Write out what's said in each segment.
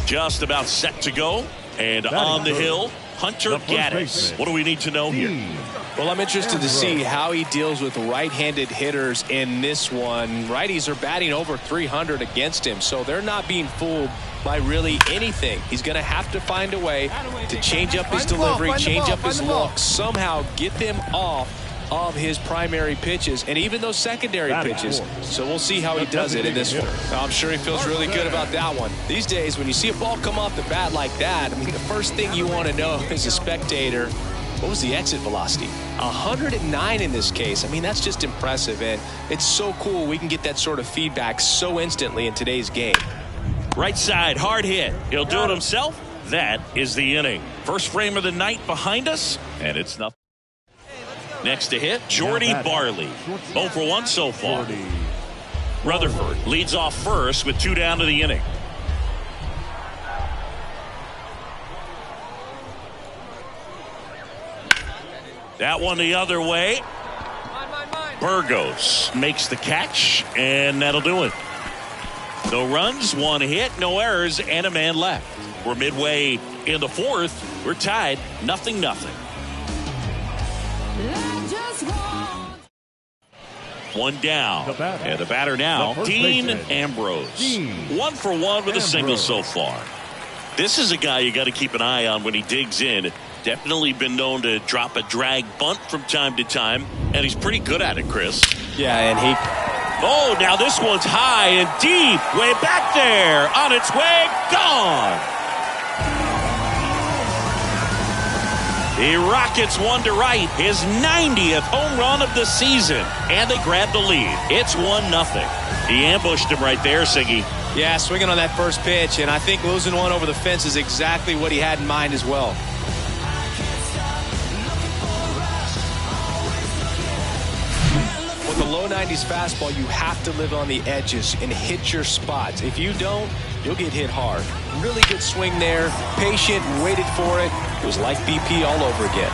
Just about set to go. And on the hill, Hunter Gaddis. What do we need to know here? Well, I'm interested to see how he deals with right-handed hitters in this one. Righties are batting over 300 against him, so they're not being fooled by really anything. He's going to have to find a way to change up his delivery, change up his look, somehow get them off of his primary pitches and even those secondary pitches. So we'll see how he does it in this one. I'm sure he feels really good about that one. These days, when you see a ball come off the bat like that, I mean, the first thing you want to know as a spectator, what was the exit velocity? 109 in this case. I mean, that's just impressive, and it's so cool we can get that sort of feedback so instantly in today's game. Right side, hard hit. He'll do it himself. That is the inning. First frame of the night behind us, and it's nothing. Next to hit, Jordy Barley. 0 for 1 so far. Rutherford leads off first with 2 down to the inning. That one the other way. Burgos makes the catch, and that'll do it. No runs, 1 hit, no errors, and a man left. We're midway in the 4th. We're tied 0-0. 1 down. And the batter now, Dean Ambrose. 1 for 1 with a single so far. This is a guy you got to keep an eye on when he digs in. Definitely been known to drop a drag bunt from time to time, and he's pretty good at it, Chris. Yeah, and he... Oh, now this one's high and deep. Way back there. On its way. Gone. He rockets one to right. His 90th home run of the season. And they grab the lead. It's 1-0. He ambushed him right there, Siggy. Yeah, swinging on that first pitch, and I think losing one over the fence is exactly what he had in mind as well. With the low 90s fastball, you have to live on the edges and hit your spots. If you don't, you'll get hit hard. Really good swing there. Patient, waited for it. It was like BP all over again.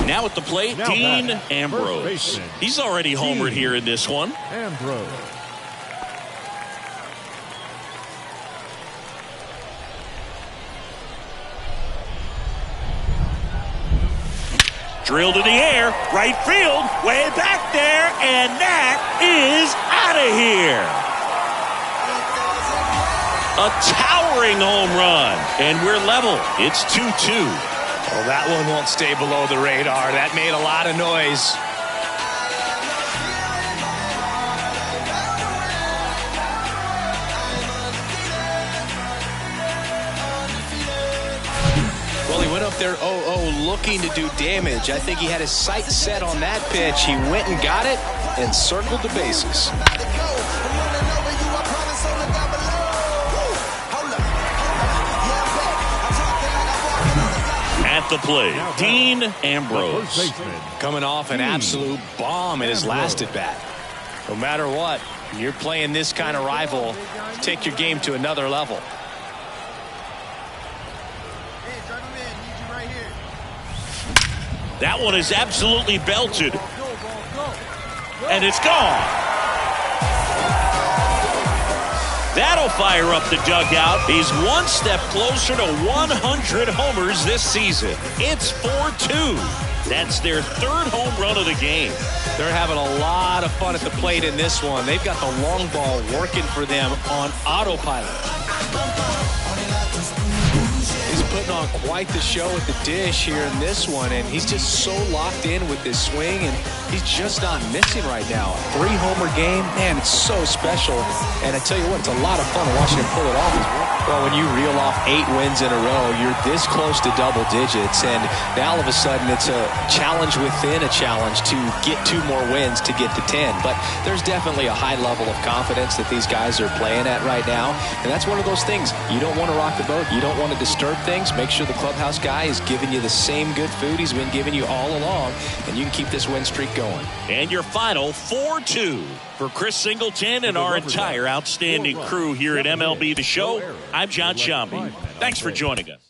Now at the plate, Dean Ambrose. He's already homered here in this one. Ambrose. Drilled in the air, right field, way back there, and that is out of here. A towering home run, and we're level. It's 2-2. Well, that one won't stay below the radar. That made a lot of noise. Well, he went up there 0-0 looking to do damage. I think he had his sights set on that pitch. He went and got it and circled the bases. At the plate, Dean Ambrose. Coming off an absolute bomb in his last at bat. No matter what, you're playing this kind of rival, take your game to another level. That one is absolutely belted. And it's gone. That'll fire up the dugout. He's one step closer to 100 homers this season. It's 4-2. That's their 3rd home run of the game. They're having a lot of fun at the plate in this one. They've got the long ball working for them on autopilot. He's putting on quite the show at the dish here in this one, and he's just so locked in with this swing, and he's just not missing right now. 3-homer game, man, it's so special. And I tell you what, it's a lot of fun watching him pull it off. Well, when you reel off 8 wins in a row, you're this close to double digits, and now all of a sudden it's a challenge within a challenge to get 2 more wins to get to 10. But there's definitely a high level of confidence that these guys are playing at right now, and that's one of those things. You don't want to rock the boat. You don't want to disturb things. Make sure the clubhouse guy is giving you the same good food he's been giving you all along, and you can keep this win streak going. And your final 4-2 for Chris Singleton and our entire outstanding crew here at MLB The Show. I'm John Shambi. Thanks for joining us.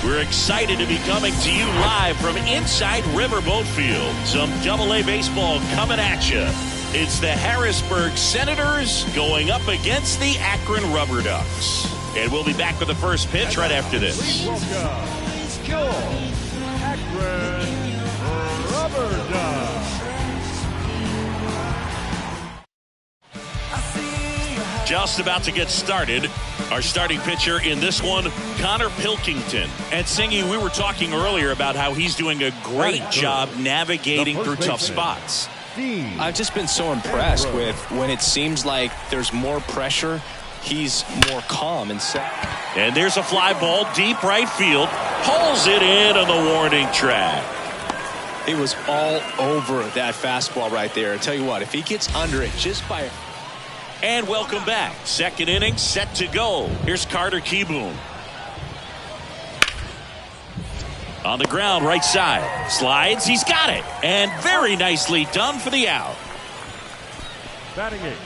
We're excited to be coming to you live from inside Riverboat Field. Some Double-A baseball coming at you. It's the Harrisburg Senators going up against the Akron Rubber Ducks. And we'll be back with the first pitch right after this. Please welcome your Akron Rubber Ducks. Just about to get started. Our starting pitcher in this one, Connor Pilkington. And Singy, we were talking earlier about how he's doing a great job navigating through tough spots. I've just been so impressed with when it seems like there's more pressure, he's more calm and set. And there's a fly ball deep right field. Pulls it in on the warning track. It was all over that fastball right there. I tell you what, if he gets under it just by... And welcome back. Second inning set to go. Here's Carter Kieboom. On the ground, right side. Slides, he's got it. And very nicely done for the out. Batting eight,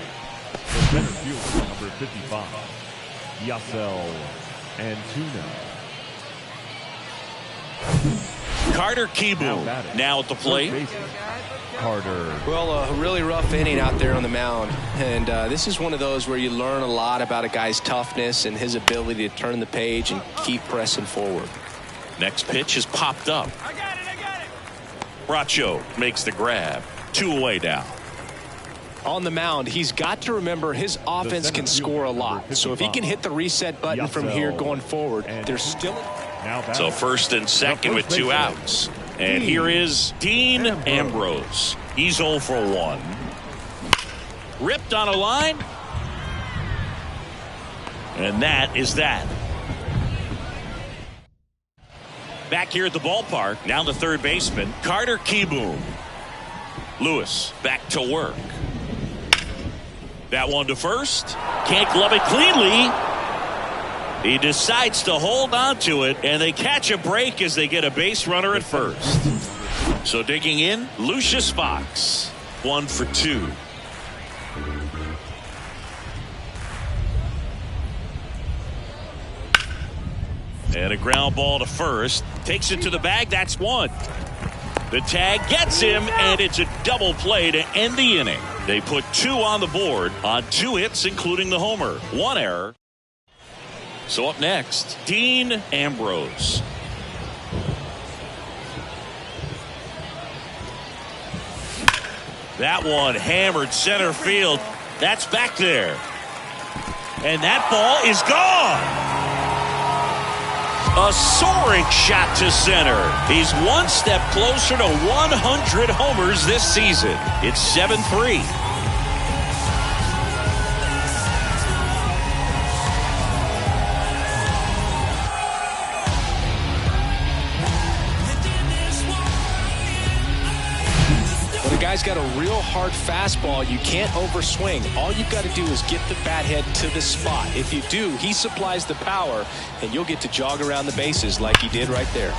the center fielder, number 55, Yasel Antuna. Carter Kieboom now at the plate. Carter. Well, a really rough inning out there on the mound. And this is one of those where you learn a lot about a guy's toughness and his ability to turn the page and keep pressing forward. Next pitch is popped up. I got it. Bracho makes the grab. 2 away now. On the mound, he's got to remember his offense can score a lot. So if he can hit the reset button from here going forward, there's still... So first and second with 2 outs. And here is Dean Ambrose. He's 0 for 1. Ripped on a line. And that is that. Back here at the ballpark, now the third baseman, Carter Kieboom. Lewis back to work. That one to first. Can't glove it cleanly. He decides to hold on to it, and they catch a break as they get a base runner at first. So digging in, Lucius Fox. 1 for 2. And a ground ball to first. Takes it to the bag. That's 1. The tag gets him, and it's a double play to end the inning. They put 2 on the board on 2 hits, including the homer. 1 error. So up next, Dean Ambrose. That one hammered center field. That's back there. And that ball is gone. A soaring shot to center. He's 1 step closer to 100 homers this season. It's 7-3. guy's got a real hard fastball. You can't overswing. All you've got to do is get the bat head to the spot. If you do, he supplies the power, and you'll get to jog around the bases like he did right there.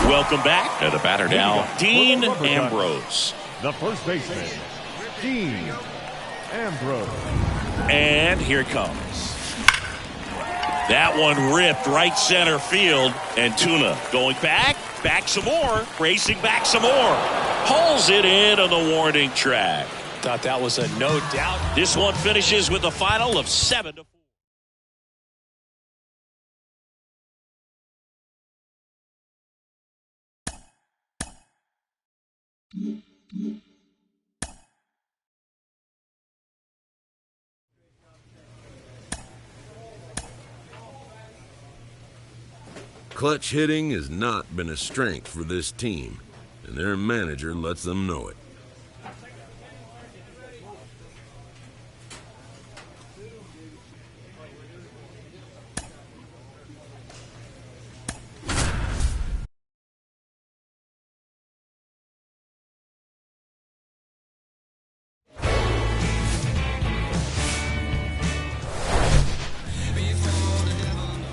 Welcome back. And the batter now, Dean Ambrose. The first baseman, Dean Ambrose. And here it comes. That one ripped right center field. And Tuna going back some more, racing back some more. Pulls it in on the warning track. Thought that was a no doubt. This one finishes with a final of 7-4. Clutch hitting has not been a strength for this team, and their manager lets them know it.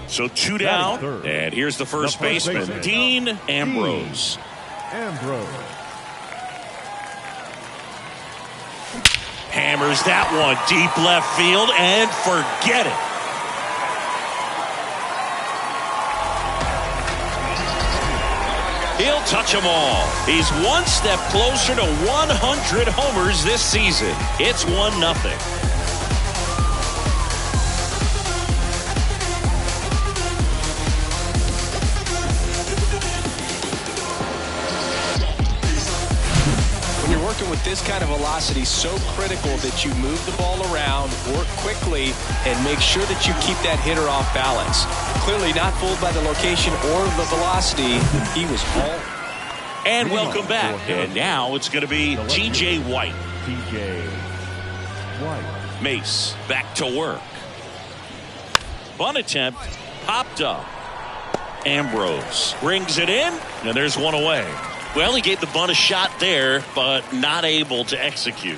So 2 down, and here's the first baseman, Dean Ambrose. Hammers that one deep left field, and forget it. He'll touch them all. He's one step closer to 100 homers this season. It's 1-0. With this kind of velocity, so critical that you move the ball around, work quickly, and make sure that you keep that hitter off balance. Clearly not fooled by the location or the velocity. He was all. And welcome back. And now it's going to be T.J. White. Mace back to work. Bunt attempt popped up. Ambrose brings it in, and there's one away. Well, he gave the bunt a shot there, but not able to execute.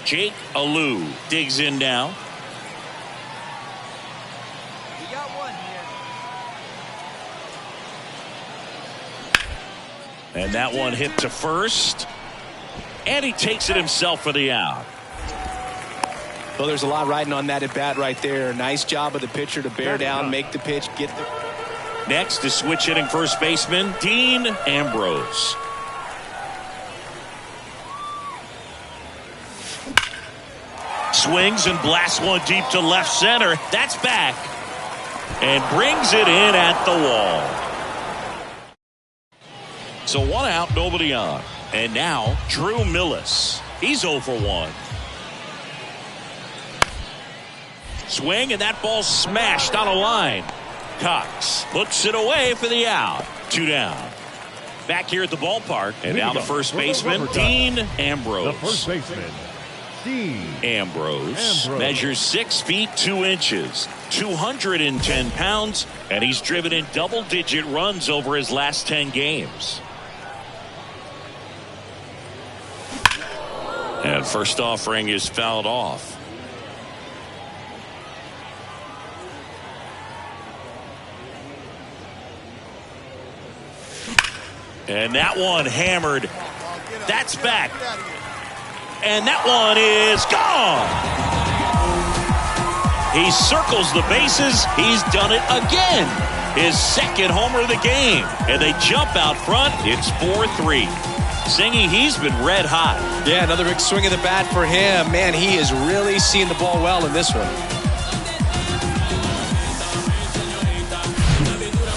Jake Alou digs in now. We got one here. And that one hit to first. And he takes it himself for the out. Well, there's a lot riding on that at bat right there. Nice job of the pitcher to bear down, make the pitch, get the... Next is switch hitting first baseman, Dean Ambrose. Swings and blasts one deep to left center. That's back. And brings it in at the wall. So 1 out, nobody on. And now Drew Millis. He's 0 for 1. Swing, and that ball smashed on a line. Cox puts it away for the out. 2 down. Back here at the ballpark. And now the first baseman, Dean Ambrose. The first baseman, Dean Ambrose measures 6 feet 2 inches, 210 pounds, and he's driven in double-digit runs over his last 10 games. And first offering is fouled off. And that one hammered. That's back. And that one is gone. He circles the bases. He's done it again. His second homer of the game. And they jump out front. It's 4-3. Singing, he's been red hot. Yeah, another big swing of the bat for him. Man, he is really seeing the ball well in this one.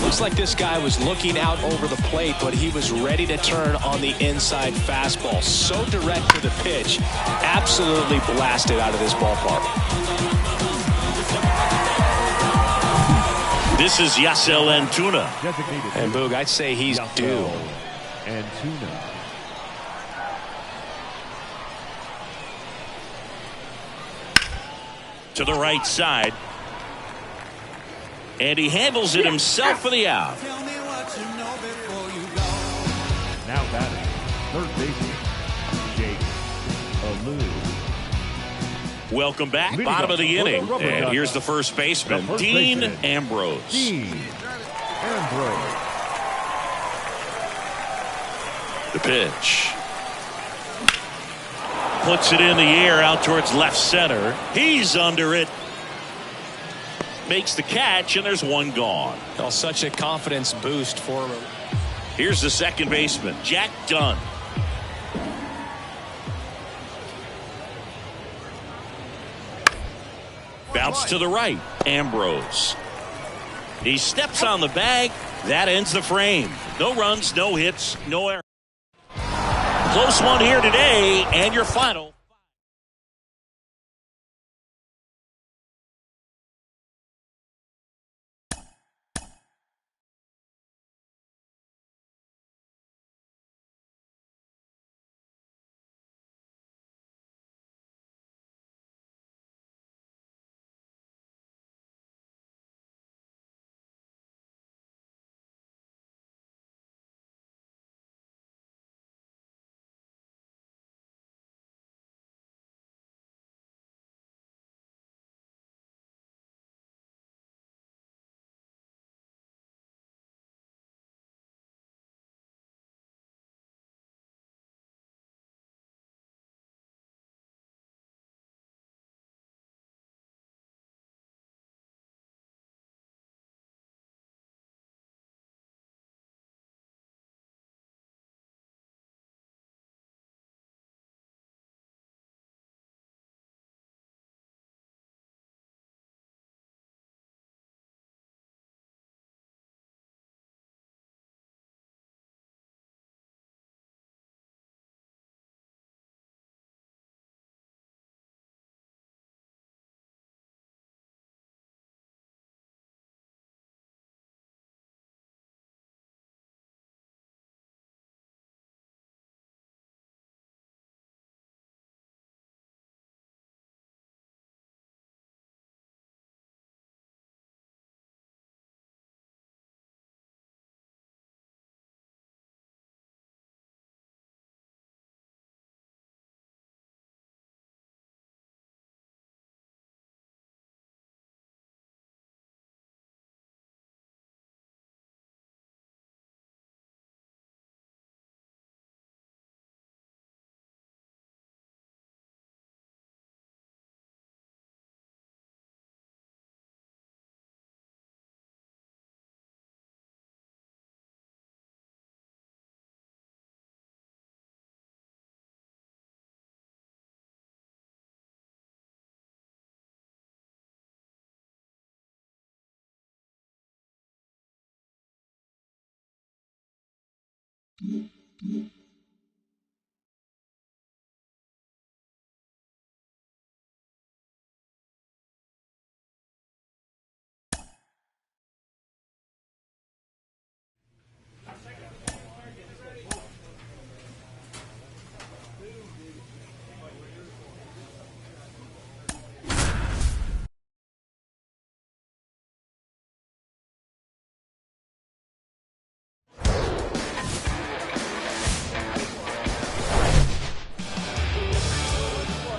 Looks like this guy was looking out over the plate, but he was ready to turn on the inside fastball. So direct to the pitch. Absolutely blasted out of this ballpark. This is Yasel Antuna. And Boog, I'd say he's due. Antuna. To the right side. And he handles it himself for the out. Now batting, third baseman, Jake Alou. Welcome back. Bottom of the inning. And here's the first baseman, Dean Ambrose. Dean Ambrose. The pitch. Puts it in the air out towards left center. He's under it. Makes the catch, and there's one gone. Oh, such a confidence boost for him. Here's the second baseman, Jack Dunn. Bounce to the right, Ambrose. He steps on the bag. That ends the frame. No runs, no hits, no errors. Close one here today, and your final.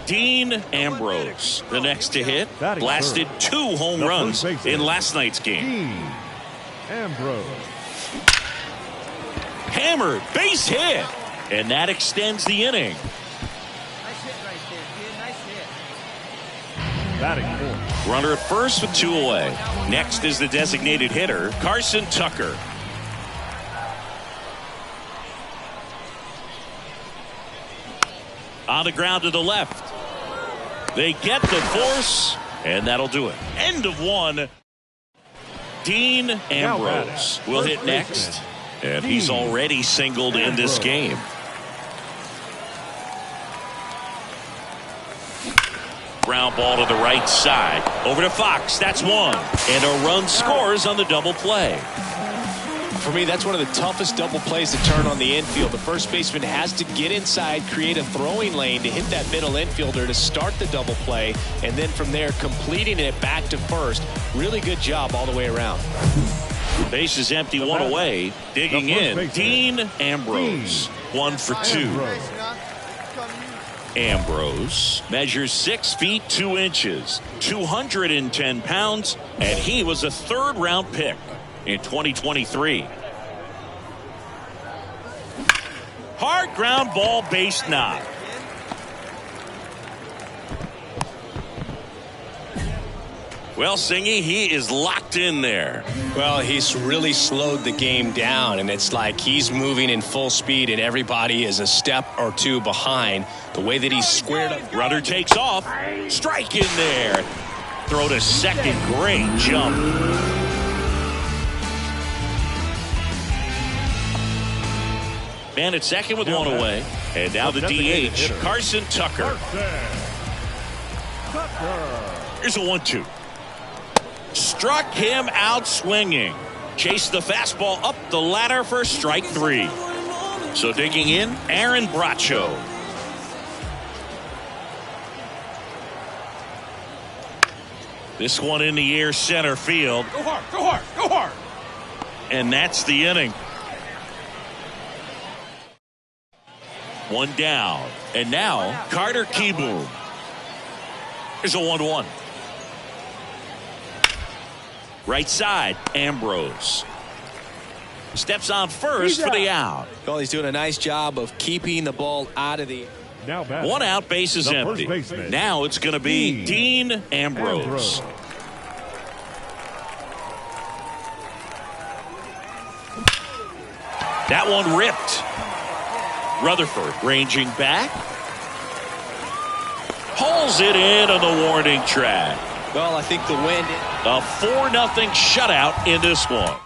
Dean Ambrose, the next to hit, blasted 2 home runs in last night's game. Dean Ambrose. Hammered, base hit, and that extends the inning. Nice hit right there, kid. Nice hit. Batting fourth. Runner at first with 2 away. Next is the designated hitter, Carson Tucker. On the ground to the left. They get the force, and that'll do it. End of 1. Dean Ambrose will hit next, and he's already singled in this game. Ground ball to the right side. Over to Fox. That's 1. And a run scores on the double play. For me, that's one of the toughest double plays to turn on the infield. The first baseman has to get inside, create a throwing lane to hit that middle infielder to start the double play, and then from there completing it back to first. Really good job all the way around. Base is empty, one away. Digging in, Dean Ambrose. 1 for 2. Ambrose measures 6 feet 2 inches, 210 pounds, and he was a third-round pick in 2023. Hard ground ball, base knock. Well, Singy, he is locked in there. Well, he's really slowed the game down, and it's like he's moving in full speed, and everybody is a step or two behind. The way that he's squared up. Rudder takes off. Strike in there. Throw to second. Great jump. Man at second with one away. And now the DH, Carson Tucker. Here's a 1-2. Struck him out swinging. Chased the fastball up the ladder for strike 3. So digging in, Aaron Bracho. This one in the air, center field. Go hard, go hard, go hard. And that's the inning. One down. And now Carter Kieboom. Here's a 1-1. Right side, Ambrose. Steps on first for the out. Well, he's doing a nice job of keeping the ball out of the... Now batting, One out, base is empty. Now it's going to be Dean Ambrose. That one ripped. Rutherford ranging back. Pulls it in on the warning track. Well, I think the wind... A 4-0 shutout in this one.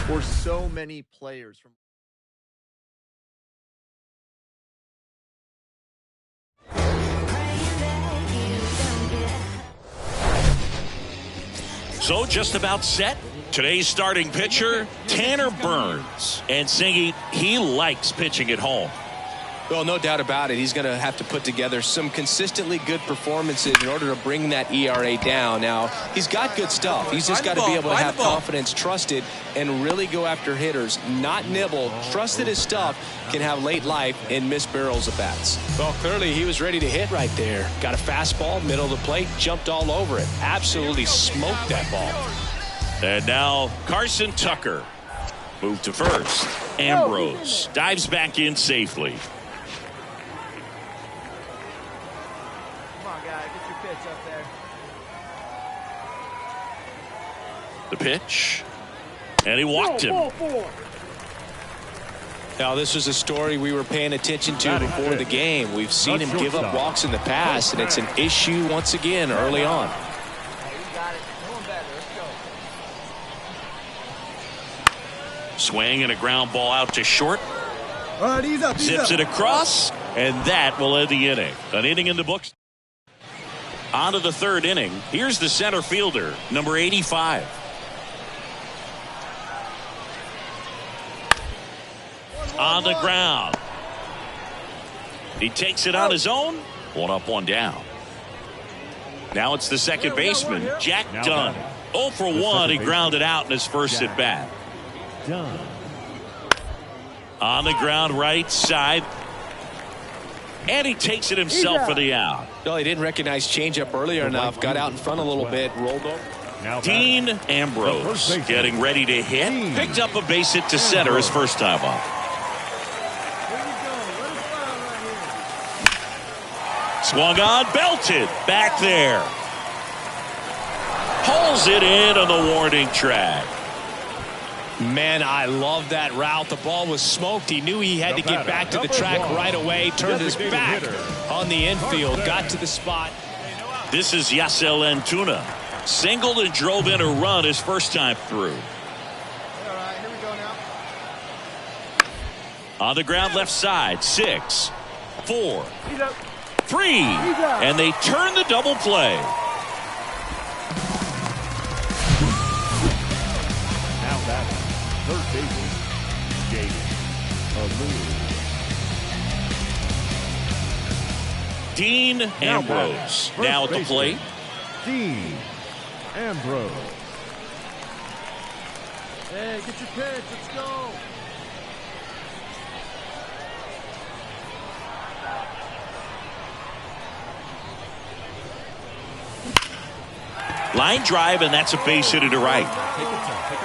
For so many players from So just about set. Today's starting pitcher, Tanner Burns. And Singy, he likes pitching at home. Well, no doubt about it. He's going to have to put together some consistently good performances in order to bring that ERA down. Now, he's got good stuff. He's just got to be able to have confidence, trust it, and really go after hitters, not nibble. Trust that his stuff can have late life and miss barrels of bats. Well, clearly he was ready to hit right there. Got a fastball, middle of the plate, jumped all over it. Absolutely smoked that ball. And now Carson Tucker moved to first. Ambrose dives back in safely. The pitch, and he walked him. Now, this was a story we were paying attention to before the game. We've seen him give up walks in the past, and it's an issue once again early on. Swing and a ground ball out to short. Zips it across, and that will end the inning. An inning in the books. On to the third inning. Here's the center fielder, number 85. On the ground. He takes it on his own. One up, one down. Now it's the second baseman, Jack Dunn. 0 for 1. He grounded out in his first at bat. On the ground, right side. And he takes it himself for the out. Well, he didn't recognize changeup earlier enough. Got out in front a little bit, rolled over. Dean Ambrose getting ready to hit. Picked up a base hit to center his first time up. Swung on, belted, back there. Pulls it in on the warning track. Man, I love that route. The ball was smoked. He knew he had to get back to the track right away. Turned his back on the infield. Got to the spot. This is Yasel Antuna. Singled and drove in a run his first time through. All right, here we go now. On the ground left side. 6, 4, 3. And they turn the double play. Now batting, third baseman, Jake Alou. Dean Ambrose now at the plate. Dean Ambrose. Hey, get your pitch. Let's go. Line drive, and that's a base hit to right.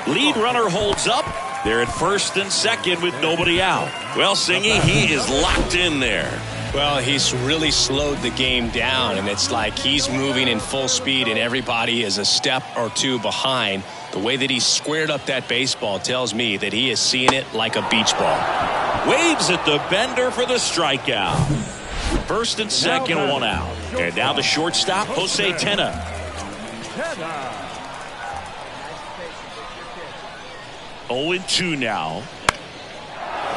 Lead runner holds up. They're at first and second with nobody out. Well, Singy, he is locked in there. Well, he's really slowed the game down, and it's like he's moving in full speed, and everybody is a step or two behind. The way that he squared up that baseball tells me that he is seeing it like a beach ball. Waves at the bender for the strikeout. First and second, one out. And now the shortstop, Jose Tena. 0-2 now.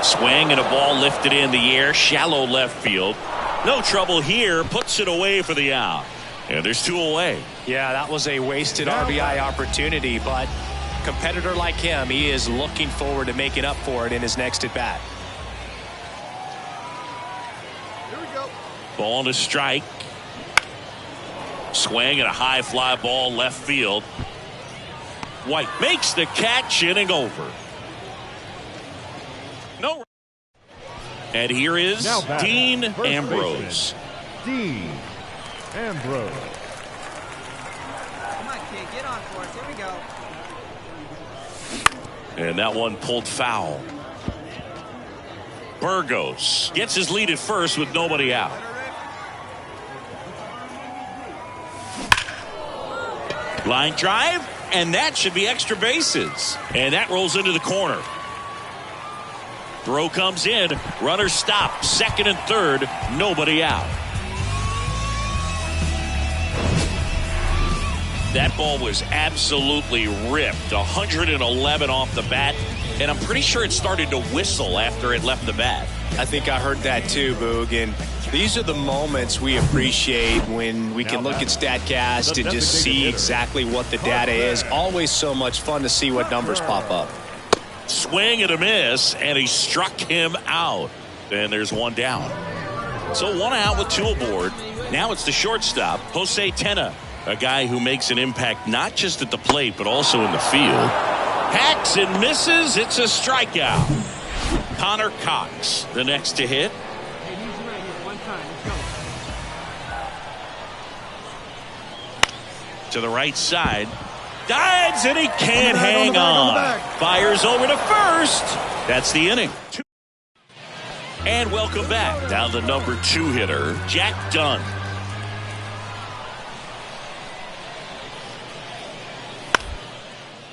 Swing and a ball lifted in the air, shallow left field. No trouble here, puts it away for the out. And there's 2 away. Yeah, that was a wasted RBI opportunity, but competitor like him, he is looking forward to making up for it in his next at bat. Here we go. Ball to strike. Swing and a high fly ball left field. White makes the catch, inning over. No. And here is Dean Ambrose. Dean Ambrose. Come on, kid, get on for us. Here we go. And that one pulled foul. Burgos gets his lead at first with nobody out. Line drive, and that should be extra bases. And that rolls into the corner. Throw comes in. Runner stop. Second and third. Nobody out. That ball was absolutely ripped. 111 off the bat. And I'm pretty sure it started to whistle after it left the bat. I think I heard that too, Boog. And these are the moments we appreciate when we can look at StatCast and just see exactly what the data is. Always so much fun to see what numbers pop up. Swing and a miss, and he struck him out. And there's one down. So one out with two aboard. Now it's the shortstop, Jose Tena, a guy who makes an impact not just at the plate but also in the field. Hacks and misses. It's a strikeout. Connor Cox, the next to hit. To the right side. Dives, and he can't hang on. Fires over to first. That's the inning. And welcome back. Now the number 2 hitter, Jack Dunn.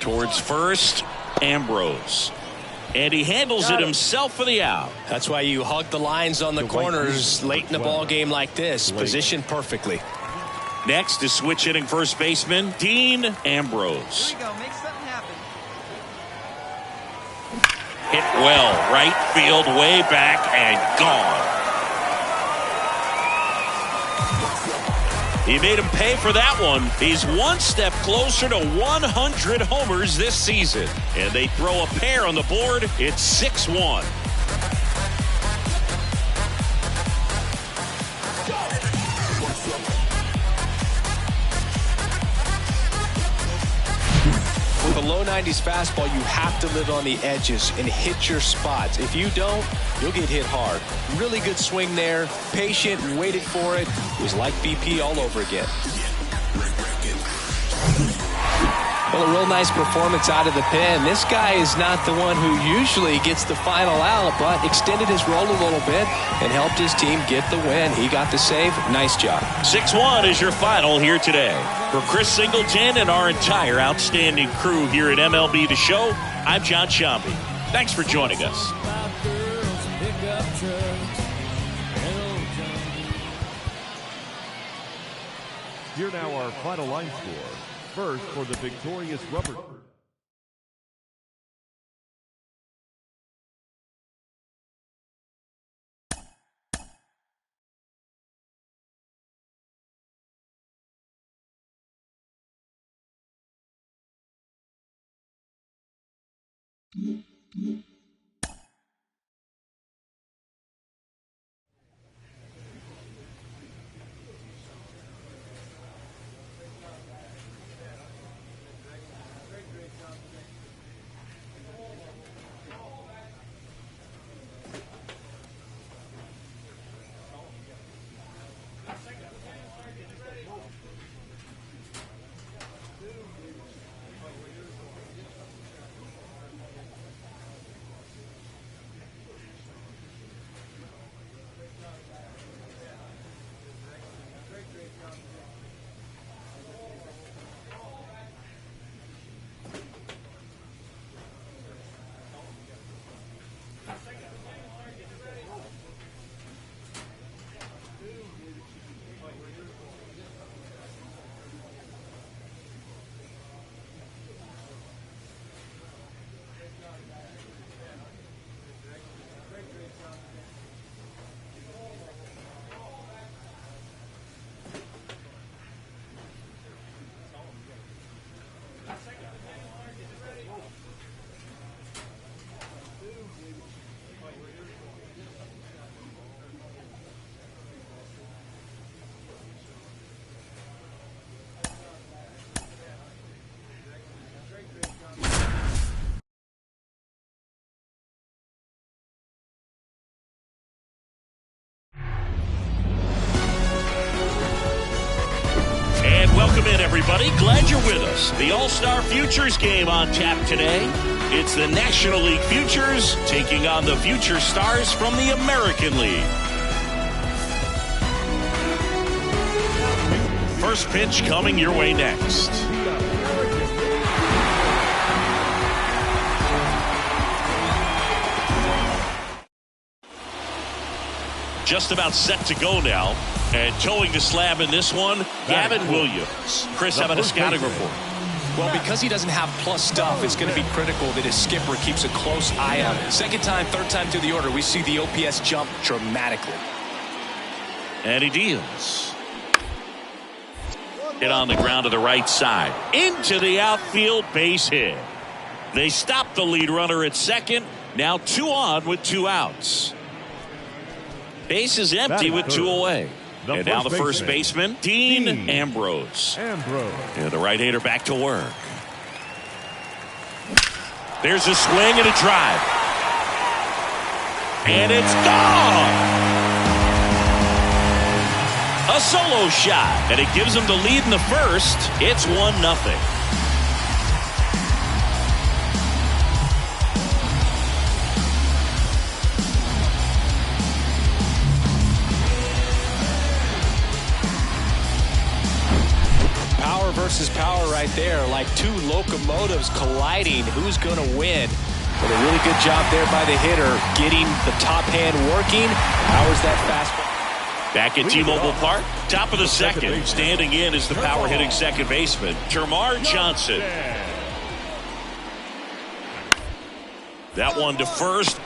Towards first, Ambrose. And he handles it himself for the out. That's why you hug the lines on the corners late in a ball game like this. Positioned perfectly. Next is switch hitting first baseman, Dean Ambrose. Here we go. Make something happen. Hit well, right field, way back, and gone. He made him pay for that one. He's one step closer to 100 homers this season. And they throw a pair on the board. It's 6-1. With a low 90s fastball, you have to live on the edges and hit your spots. If you don't, you'll get hit hard. Really good swing there. Patient and waited for it. It was like BP all over again. Well, a real nice performance out of the pen. This guy is not the one who usually gets the final out, but extended his role a little bit and helped his team get the win. He got the save. Nice job. 6-1 is your final here today. For Chris Singleton and our entire outstanding crew here at MLB The Show, I'm John Shambi. Thanks for joining us. Here now our final line score. First for the victorious rubber. Welcome in, everybody. Glad you're with us. The All-Star Futures game on tap today. It's the National League Futures taking on the Future Stars from the American League. First pitch coming your way next. Just about set to go now. And towing the slab in this one, Gavin Williams. Chris, how about a scouting report? Well, because he doesn't have plus stuff, it's going to be critical that his skipper keeps a close eye on him. Second time, third time through the order, we see the OPS jump dramatically. And he deals. Hit on the ground to the right side. Into the outfield, base hit. They stop the lead runner at second. Now 2 on with 2 outs. Base is empty with 2 away. And now the first baseman, Dean Ambrose. And the right-hander back to work. There's a swing and a drive. And it's gone! A solo shot. And it gives him the lead in the first. It's 1-0. Versus power right there, like 2 locomotives colliding. Who's going to win? But a really good job there by the hitter, getting the top hand working. Powers that fastball. Back at T-Mobile Park, top of the second. Standing in is the power hitting second baseman, Termarr Johnson. That one to first.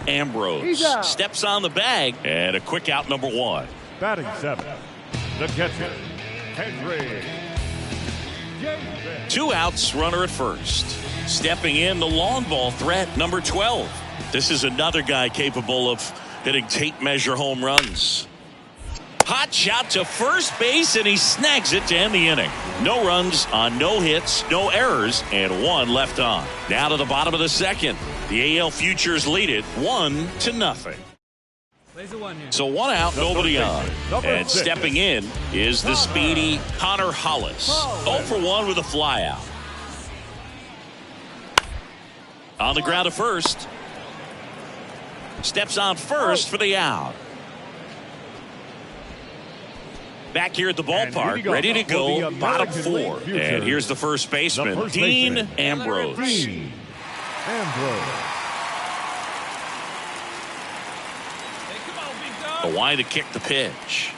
Ambrose steps on the bag, and a quick out, number 1. Batting 7, the catcher, Henry. 2 outs, runner at first. Stepping in, the long ball threat, number 12. This is another guy capable of hitting tape measure home runs. Hot shot to first base, and he snags it to end the inning. No runs on no hits, no errors, and 1 left on. Now to the bottom of the second. The AL Futures lead it 1-0. So 1 out, nobody on. And stepping in is the speedy Connor Hollis. 0 for 1 with a flyout. On the ground to first. Steps on first for the out. Back here at the ballpark, ready to go, bottom 4. And here's the first baseman, Dean Ambrose. A wide to kick the pitch.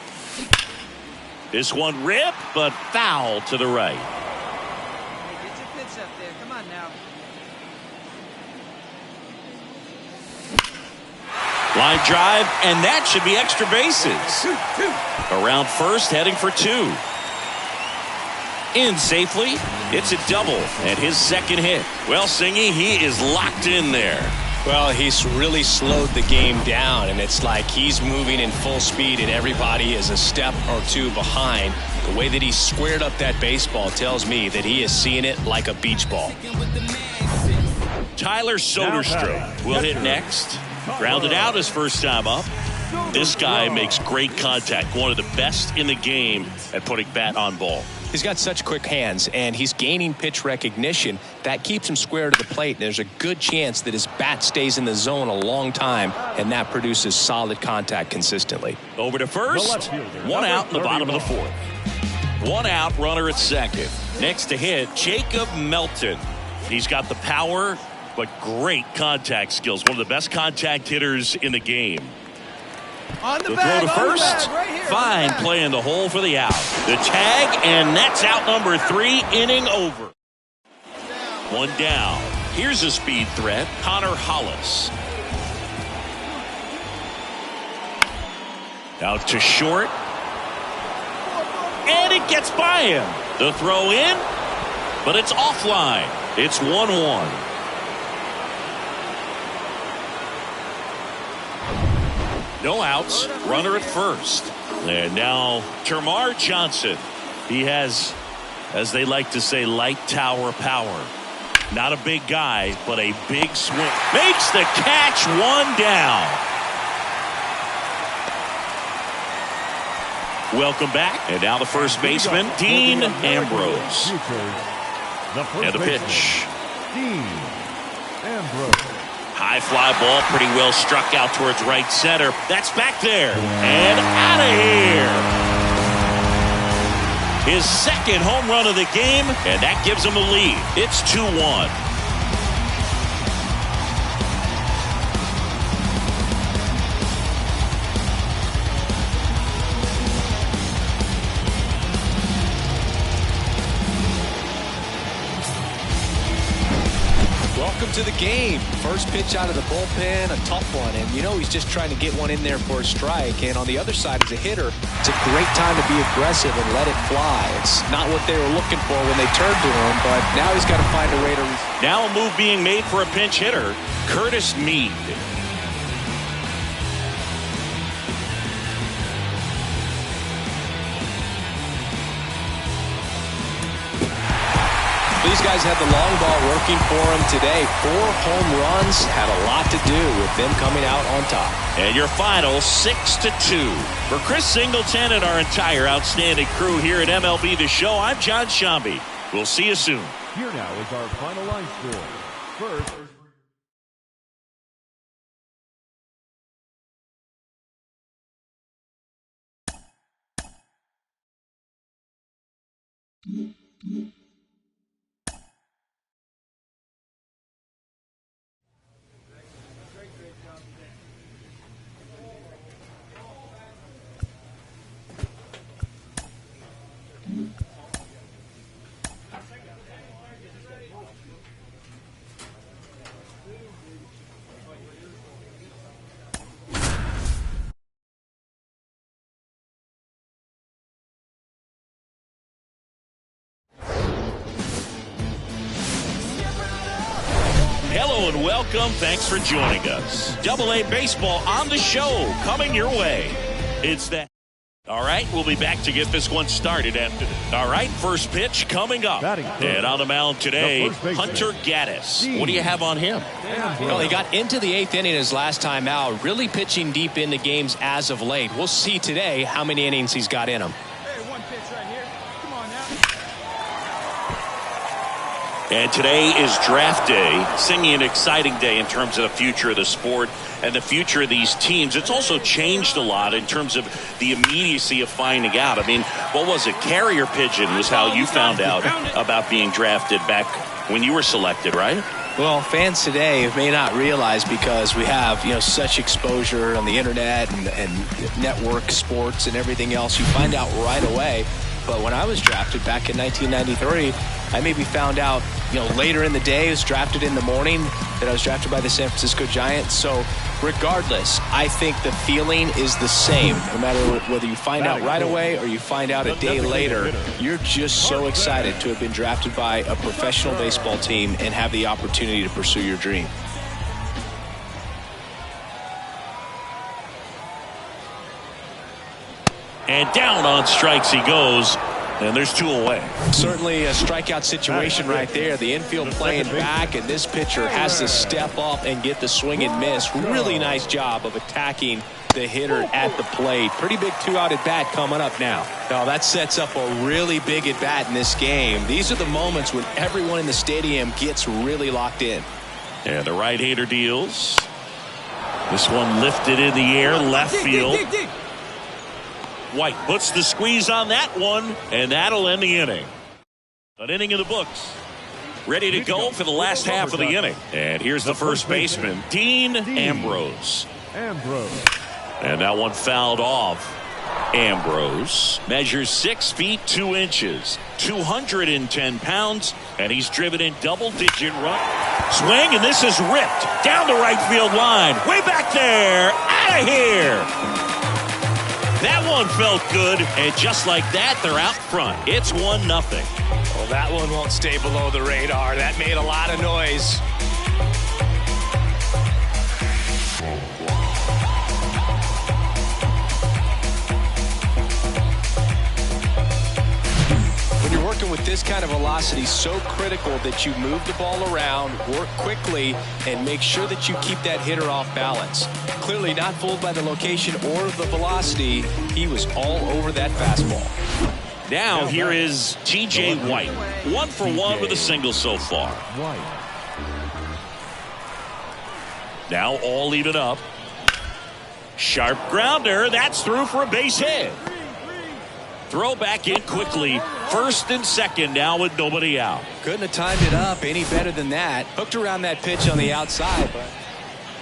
This one ripped, but foul to the right. Hey, get your pitch up there. Come on now. Line drive, and that should be extra bases. Around first, heading for 2. In safely. It's a double, and his second hit. Well, Singy, he is locked in there. Well, he's really slowed the game down, and it's like he's moving in full speed, and everybody is a step or 2 behind. The way that he squared up that baseball tells me that he is seeing it like a beach ball. Tyler Soderstrom will hit next. Grounded out his first time up. This guy makes great contact. One of the best in the game at putting bat on ball. He's got such quick hands, and he's gaining pitch recognition. That keeps him square to the plate, and there's a good chance that his bat stays in the zone a long time, and that produces solid contact consistently. Over to first. 1 out in the bottom of the 4th. 1 out, runner at second. Next to hit, Jacob Melton. He's got the power, but great contact skills. One of the best contact hitters in the game. On the The bag, throw to on the first. bag, right here, Fine play in the hole for the out. The tag, and that's out number 3, inning over. 1 down. Here's a speed threat, Connor Hollis. Out to short. And it gets by him. The throw in, but it's offline. It's 1-1. No outs, runner at first. And now Termarr Johnson. He has, as they like to say, light tower power. Not a big guy, but a big swing. Makes the catch, 1 down. Welcome back. And now the first baseman, Dean Ambrose. And the pitch. Dean Ambrose. High fly ball, pretty well struck out towards right center. That's back there. And out of here. His second home run of the game, and that gives him a lead. It's 2-1. welcome to the game. First pitch out of the bullpen, a tough one. And you know he's just trying to get one in there for a strike. And on the other side, as a hitter, it's a great time to be aggressive and let it fly. It's not what they were looking for when they turned to him, but now he's got to find a way to... Now a move being made for a pinch hitter, Curtis Mead. These guys had the long ball working for them today. 4 home runs had a lot to do with them coming out on top. And your final 6-2. For Chris Singleton and our entire outstanding crew here at MLB The Show, I'm John Shambi. We'll see you soon. Here now is our final line score. First, Hello and welcome. Thanks for joining us. Double-A baseball on the show coming your way. It's that. All right, we'll be back to get this one started after this. All right, first pitch coming up. And on the mound today, Hunter Gaddis. What do you have on him? Well, he got into the 8th inning his last time out, really pitching deep into games as of late. We'll see today how many innings he's got in him. Hey, one pitch right here. Come on now. And today is draft day, singing an exciting day in terms of the future of the sport and the future of these teams. It's also changed a lot in terms of the immediacy of finding out. I mean, what was it? Carrier pigeon was how you found out about being drafted back when you were selected, right? Well, fans today may not realize, because we have, such exposure on the internet and network sports and everything else, you find out right away. But when I was drafted back in 1993, I maybe found out, later in the day. I was drafted in the morning that I was drafted by the San Francisco Giants. So regardless, I think the feeling is the same. No matter whether you find out right away or you find out a day later, you're just so excited to have been drafted by a professional baseball team and have the opportunity to pursue your dream. And down on strikes he goes. And there's 2 away. Certainly a strikeout situation right there. The infield playing back, and this pitcher has to step up and get the swing and miss. Really nice job of attacking the hitter at the plate. Pretty big 2-out at bat coming up now. Now that sets up a really big at bat in this game. These are the moments when everyone in the stadium gets really locked in. And the right-hander deals. This one lifted in the air, left field. White puts the squeeze on that one, and that'll end the inning. An inning in the books. Ready to go for the last half of the inning. And here's the first baseman, Dean Ambrose. And that one fouled off. Ambrose measures 6 feet 2 inches, 210 pounds, and he's driven in double-digit run. Swing, and this is ripped down the right field line. Way back there, out of here. That one felt good, and just like that, they're out front. It's 1-0. Well, that one won't stay below the radar. That made a lot of noise. When you're working with this kind of velocity, so critical that you move the ball around, work quickly, and make sure that you keep that hitter off balance. Clearly not fooled by the location or the velocity. He was all over that fastball. Now here is T.J. White. 1 for 1 with a single so far. Now all even up. Sharp grounder. That's through for a base hit. Throw back in quickly. First and second now with nobody out. Couldn't have timed it up any better than that. Hooked around that pitch on the outside.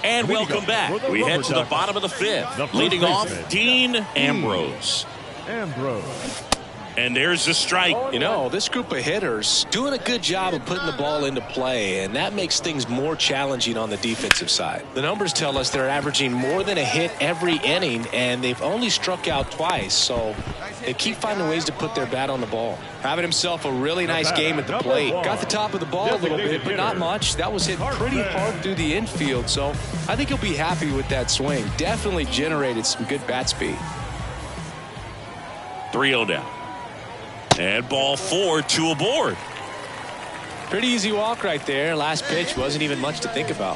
And welcome back. We head to the bottom of the 5th. Leading off, Dean Ambrose. And there's the strike. You know, this group of hitters doing a good job of putting the ball into play, and that makes things more challenging on the defensive side. The numbers tell us they're averaging more than a hit every inning, and they've only struck out twice, so they keep finding ways to put their bat on the ball. Having himself a really nice game at the plate. Got the top of the ball a little bit, but not much. That was hit pretty hard through the infield, so I think he'll be happy with that swing. Definitely generated some good bat speed. 3-0 down. And ball 4, 2 aboard. Pretty easy walk right there. Last pitch wasn't even much to think about.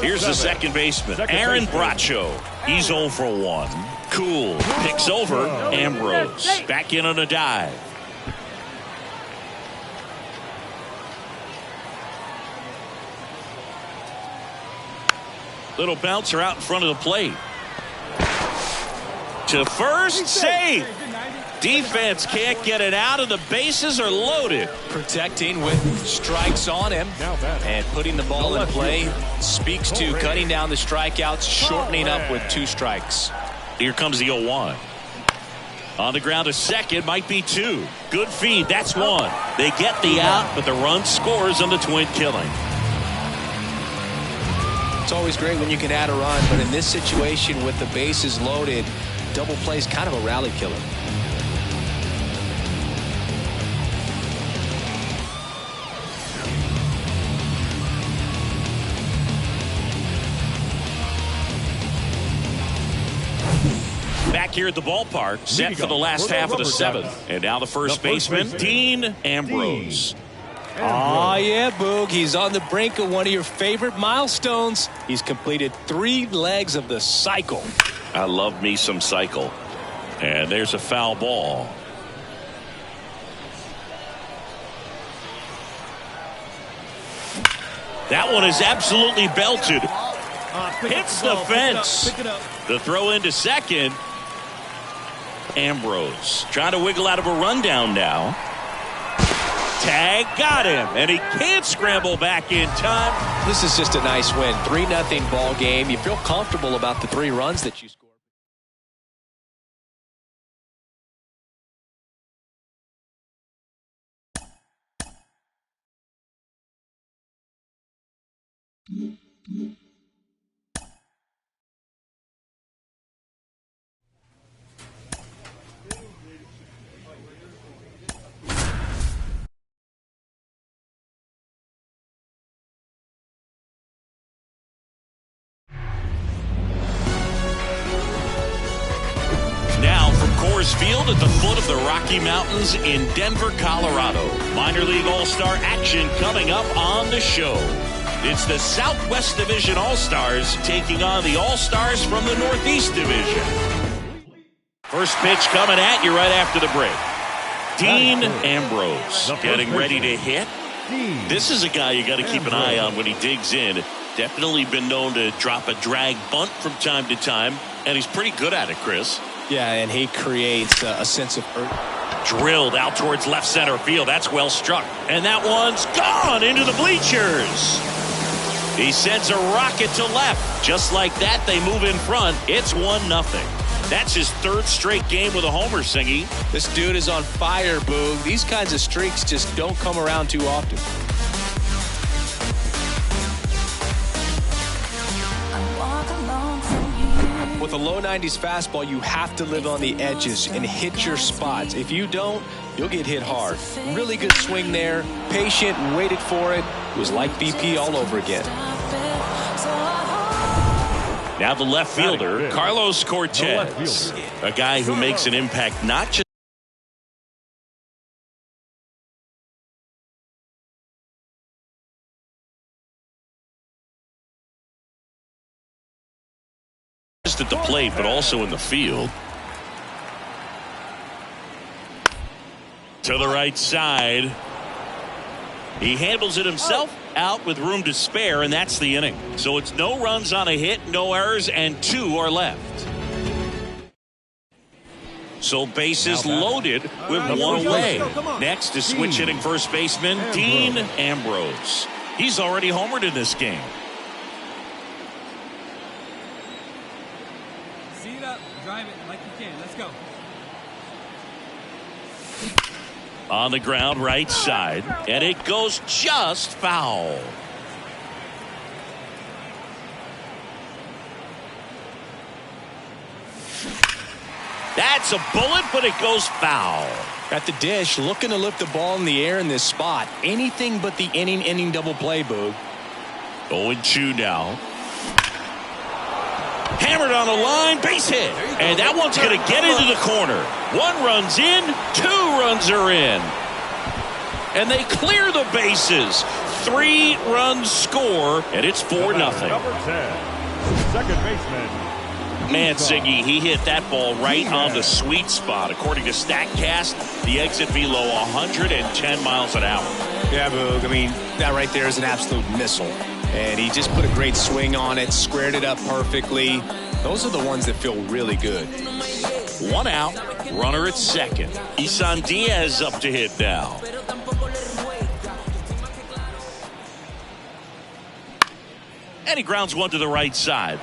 Here's the second baseman, Aaron Bracho. He's 0 for 1. Cool picks over Ambrose. Back in on a dive. Little bouncer out in front of the plate. To first, save. Defense can't get it out, and the bases are loaded. Protecting with strikes on him and putting the ball in play speaks to cutting down the strikeouts, shortening up with 2 strikes. Here comes the 0-1. On the ground to second, might be 2. Good feed, that's 1. They get the out, but the run scores on the twin killing. It's always great when you can add a run, but in this situation with the bases loaded, double play is kind of a rally killer. Back here at the ballpark, set for the last half of the 7th. And now the first baseman, Dean Ambrose. Oh, yeah, Boog. He's on the brink of one of your favorite milestones. He's completed 3 legs of the cycle. I love me some cycle. And there's a foul ball. That one is absolutely belted. Hits the fence. The throw into second. Ambrose trying to wiggle out of a rundown now. Tag got him, and he can't scramble back in time. This is just a nice win. 3-0 ball game. You feel comfortable about the 3 runs that you scored. Field at the foot of the Rocky Mountains in Denver, Colorado. Minor League All-Star action coming up on the show. It's the Southwest Division All-Stars taking on the All-Stars from the Northeast Division. First pitch coming at you right after the break. Dean Ambrose getting ready to hit. This is a guy you got to keep an eye on when he digs in. Definitely been known to drop a drag bunt from time to time, and he's pretty good at it, Chris. Yeah, and he creates a sense of urgency. Drilled out towards left center field. That's well struck. And that one's gone into the bleachers. He sends a rocket to left. Just like that, they move in front. It's 1-0. That's his 3rd straight game with a homer, Singy. This dude is on fire, Boog. These kinds of streaks just don't come around too often. With a low 90s fastball, you have to live on the edges and hit your spots. If you don't, you'll get hit hard. Really good swing there. Patient, waited for it. It was like BP all over again. Now the left fielder, Carlos Cortez. A guy who makes an impact not just at the plate, but also in the field. To the right side. He handles it himself, out with room to spare, and that's the inning. So it's no runs on a hit, no errors, and 2 are left. So bases loaded with 1 away. Next is switch hitting first baseman Dean Ambrose. He's already homered in this game. See it up, drive it like you can. Let's go. On the ground, right side, and it goes just foul. That's a bullet, but it goes foul. At the dish, looking to lift the ball in the air in this spot. Anything but the inning double play, Boog. 0-2 now. Hammered on the line, base hit. And that one's going to get into the corner. 1 run's in, 2 runs are in. And they clear the bases. 3 runs score, and it's 4-0. Number 10, second baseman. Man, Siggy, he hit that ball right on the sweet spot. According to StatCast, the exit velo 110 miles an hour. Yeah, Boog. I mean, that right there is an absolute missile. And he just put a great swing on it, squared it up perfectly. Those are the ones that feel really good. 1 out, runner at second. Isan Diaz up to hit now. And he grounds one to the right side.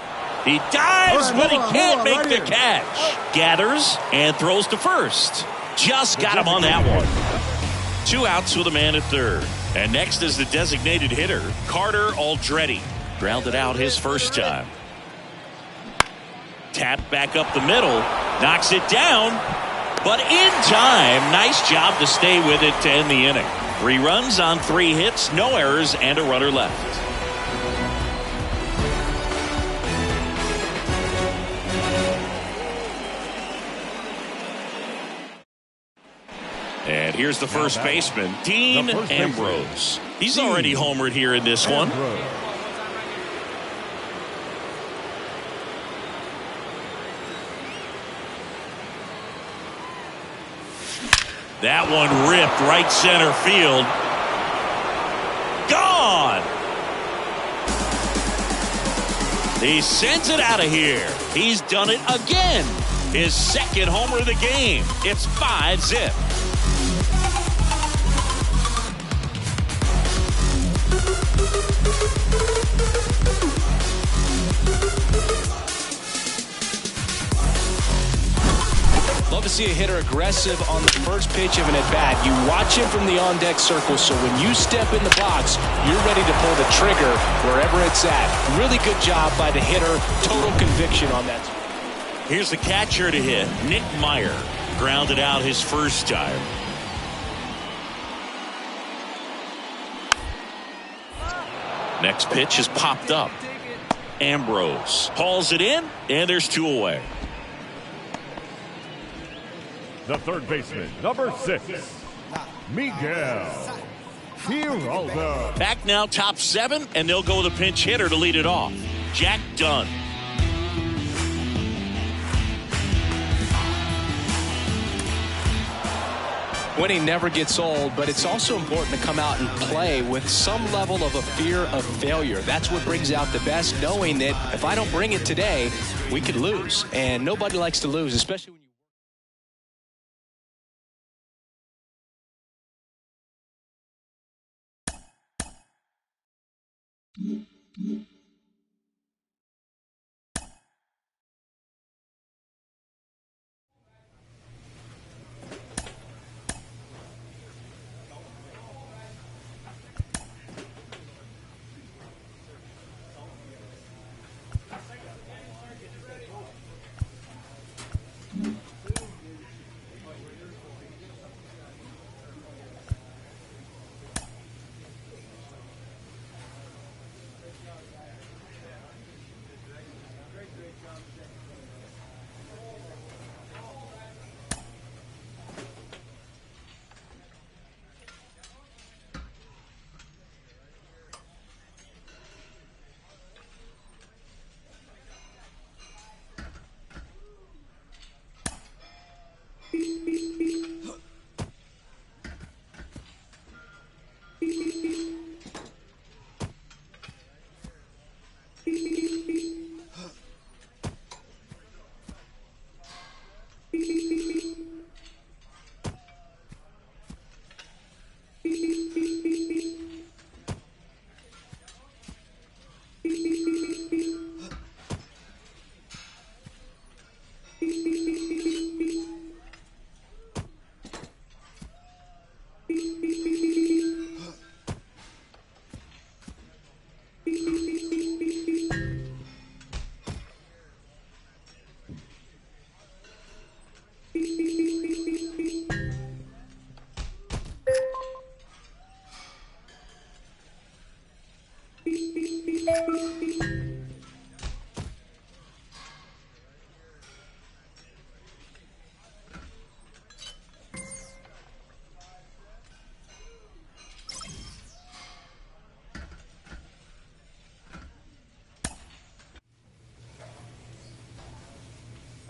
He dives, but he can't make the catch. Gathers and throws to first. Just got him on that one. 2 outs with a man at third. And next is the designated hitter, Carter Aldretti. Grounded out his first time. Tapped back up the middle. Knocks it down. But in time, nice job to stay with it to end the inning. 3 runs on 3 hits, no errors, and a runner left. And here's the first baseman, Dean Ambrose. He's already homered here in this one. That one ripped right center field. Gone! He sends it out of here. He's done it again. His second homer of the game. It's 5-zip. Love to see a hitter aggressive on the first pitch of an at-bat. You watch him from the on-deck circle, so when you step in the box, you're ready to pull the trigger wherever it's at. Really good job by the hitter. Total conviction on that. Here's the catcher to hit, Nick Meyer. Grounded out his first time. Next pitch is popped up. Ambrose hauls it in, and there's 2 away. The third baseman, number 6, Miguel Giraldo. Back now, top 7, and they'll go with a pinch hitter to lead it off. Jack Dunn. Winning never gets old, but it's also important to come out and play with some level of a fear of failure. That's what brings out the best, knowing that if I don't bring it today, we could lose. And nobody likes to lose, especially when you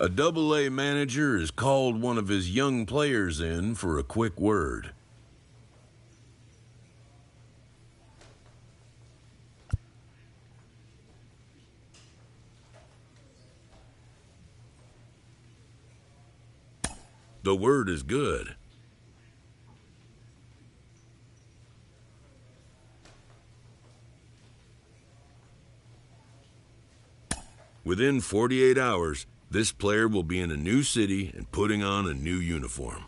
A Double-A manager has called one of his young players in for a quick word. The word is good. Within 48 hours, this player will be in a new city and putting on a new uniform.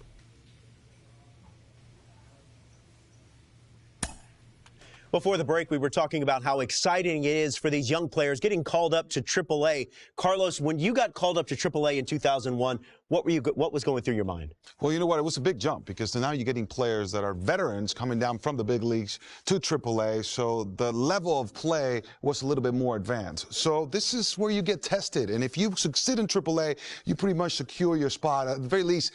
Before the break, we were talking about how exciting it is for these young players getting called up to AAA. Carlos, when you got called up to AAA in 2001, what was going through your mind? Well, you know what? It was a big jump because now you're getting players that are veterans coming down from the big leagues to AAA. So the level of play was a little bit more advanced. So this is where you get tested. And if you succeed in AAA, you pretty much secure your spot. At the very least,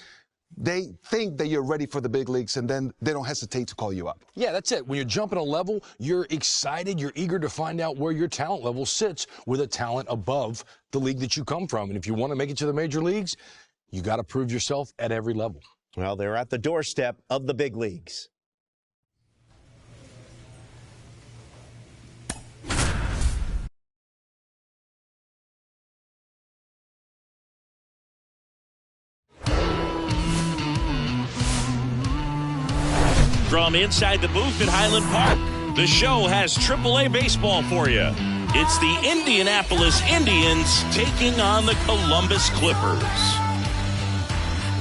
they think that you're ready for the big leagues, and then they don't hesitate to call you up. Yeah, that's it. When you're jumping a level, you're excited, you're eager to find out where your talent level sits with a talent above the league that you come from. And if you want to make it to the major leagues, you got to prove yourself at every level. Well, they're at the doorstep of the big leagues. From inside the booth at Highland Park, the show has AAA baseball for you. It's the Indianapolis Indians taking on the Columbus Clippers.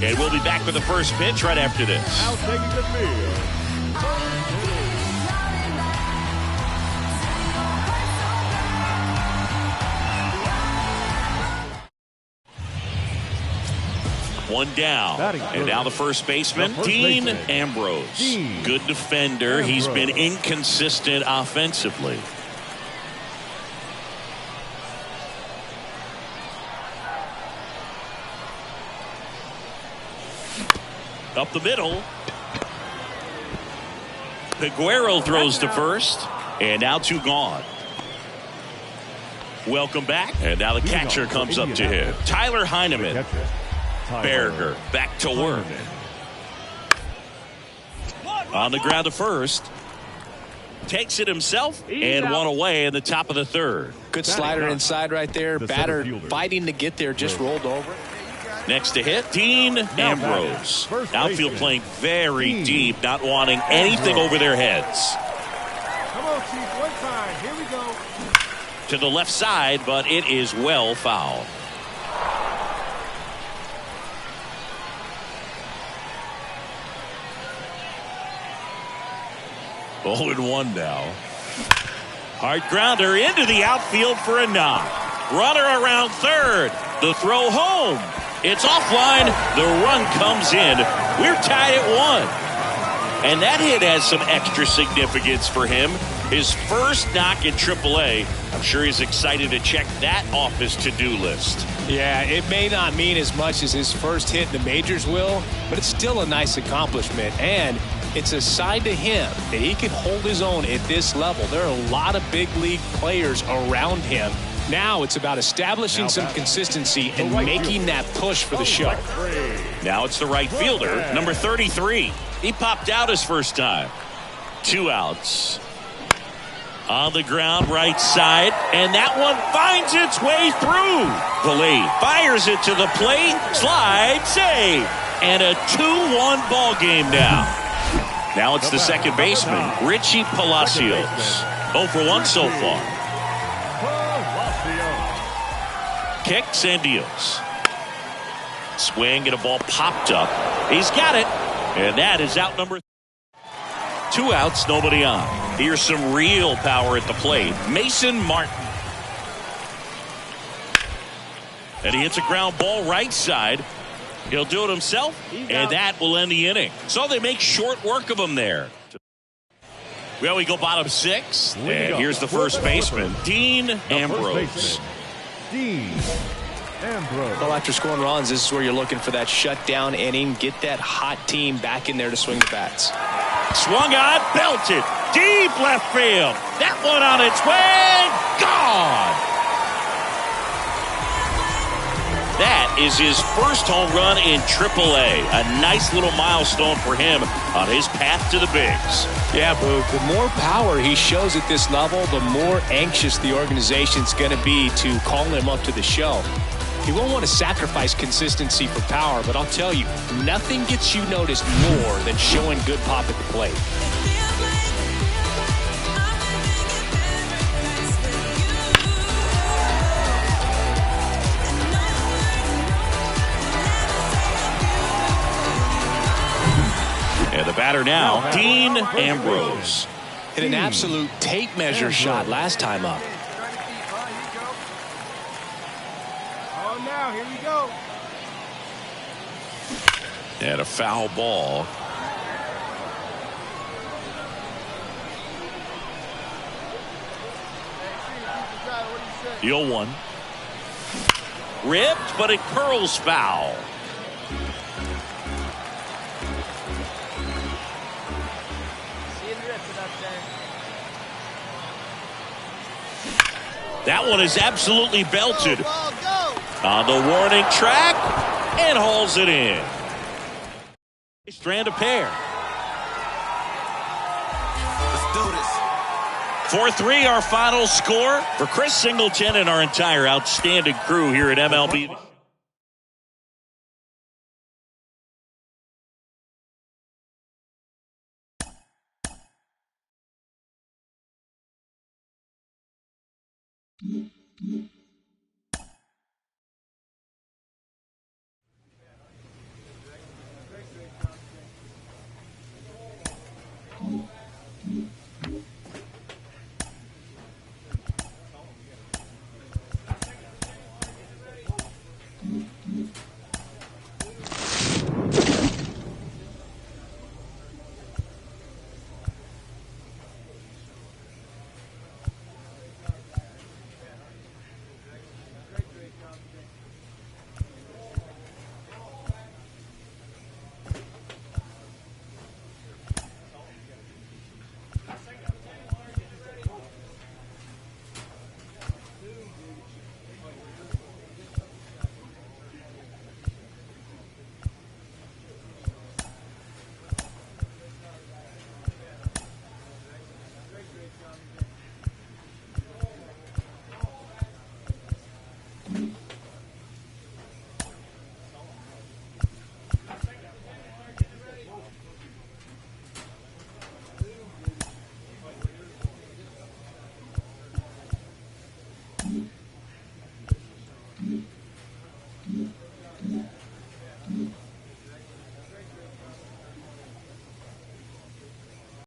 And we'll be back with the first pitch right after this. Now taking the field. 1 down. And now the first baseman, Dean Ambrose. Good defender. He's been inconsistent offensively. Up the middle. Peguero throws to first. And now 2 gone. Welcome back. And now the catcher comes up to him. Tyler Heineman. Berger back to work. On the ground to first. Takes it himself and 1 away in the top of the 3rd. Good slider inside right there. Batter fighting to get there, just rolled over. Next to hit, Dean Ambrose. Outfield playing very deep, not wanting anything over their heads. Come on, Chief, one time. Here we go. To the left side, but it is well fouled. Oh, and 1 now. Hard grounder into the outfield for a knock. Runner around 3rd. The throw home. It's offline. The run comes in. We're tied at 1. And that hit has some extra significance for him. His first knock in AAA. I'm sure he's excited to check that off his to-do list. Yeah, it may not mean as much as his first hit in the majors will, but it's still a nice accomplishment. And it's a side to him that he can hold his own at this level. There are a lot of big league players around him. Now it's about establishing some consistency and making that push for the show. Now it's the right fielder, number 33. He popped out his first time. 2 outs. On the ground, right side, and that one finds its way through. Valet fires it to the plate, slide, save, and a 2-1 ball game now. Now it's the second baseman, Richie Palacios. 0 for 1 so far. Kicks and deals. Swing and a ball popped up. He's got it, and that is out number 3. 2 outs, nobody on. Here's some real power at the plate. Mason Martin. And he hits a ground ball right side. He'll do it himself, and that will end the inning. So they make short work of him there. Well, we go bottom 6. And here's the first baseman, Dean Ambrose. Dean Ambrose. Well, after scoring runs, this is where you're looking for that shutdown inning. Get that hot team back in there to swing the bats. Swung on, belted, deep left field. That one on its way, gone. That is his first home run in AAA. A nice little milestone for him on his path to the bigs. Yeah, Boo. The more power he shows at this level, the more anxious the organization's going to be to call him up to the show. He won't want to sacrifice consistency for power, but I'll tell you, nothing gets you noticed more than showing good pop at the plate. And the batter now, Dean Ambrose. Hit an absolute tape measure shot last time up. Oh, now, here we go. And a foul ball. The 0-1. Ripped, but it curls foul. That one is absolutely belted. On the warning track, and hauls it in. Strand a pair. Let's do this. 4-3 our final score for Chris Singleton and our entire outstanding crew here at MLB. Mm-hmm.